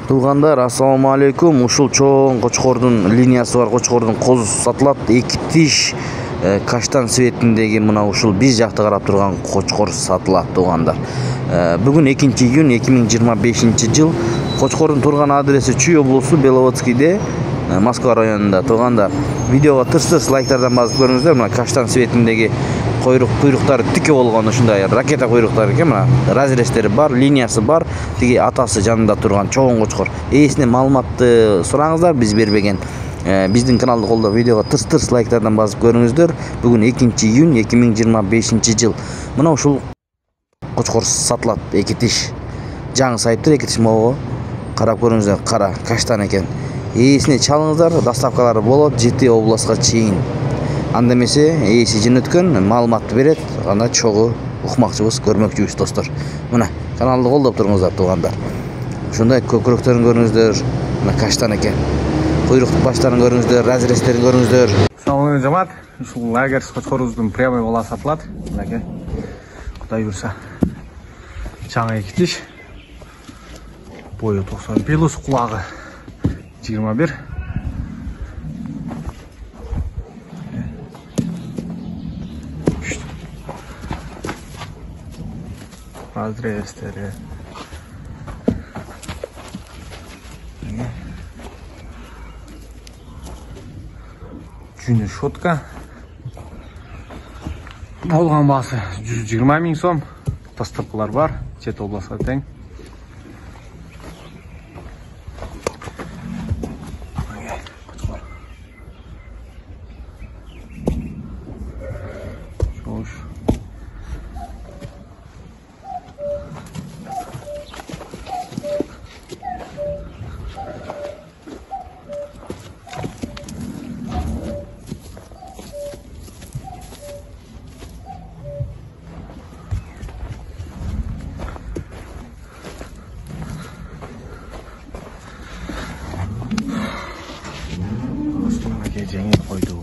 Туугандар, ассаламу алейкум. Ушул чоң Кочкордун линиясы бар. Кочкордун Козусу Сатылат эки тиш каштан светиндеги мына ушул биз жакты карап турган Кочкор Сатылат туугандар. Бүгүн 2-июнь 2025-жыл. Кочкордун турган адреси Чүй Облусу, Беловодскийде, Москва районунда туугандар. Видеого тырс-тырс лайктардан басып көрүңүздөр. Мына каштан светиндеги куйруктары тике болгон ушундай ракета куйруктары экен. Мына разрезтери бар, линиясы бар. Тиги атасы жанында турган чоң Кочкор. Ээсине маалыматты сураңыздар, биз бербеген. Биздин каналды колдоп видеого тырс-тырс лайктардан басып көрүңүздөр. Бүгүн 2-июнь 2025-жыл. Мына ушул Кочкор Сатылат эки тиш. Жаңы сайыптыр, эки тиш могу. Карап көрүңүздөр, кара каштан экен. Ээсине чалыңыздар, доставкалары болот, жети областка чейин. Анда эмесе ээси жөнөткөн маалыматты берет. Анда чогуу укмакчыбыз, көрмөкчүбүз достор. Мына каналды колдоп туруңуздар туугандар. Ушундай көкүрөктөрүн көрүңүздөр. Мына каштан экен. Куйруктук баштарын көрүңүздөр, разрезтерин көрүңүздөр. Салам алейкум жамаат. Ушул лагерь Кочкордун прямой бола сатылат. Мынакей. Кудай буйрса. Жаңы эки тиш. Бою 90, белос кулагы 21. Разрезтери. Жүні шотка. Болгон баасы 120 000 сом. Поставкалар бар. Жети областка тең. 쟁이 койду.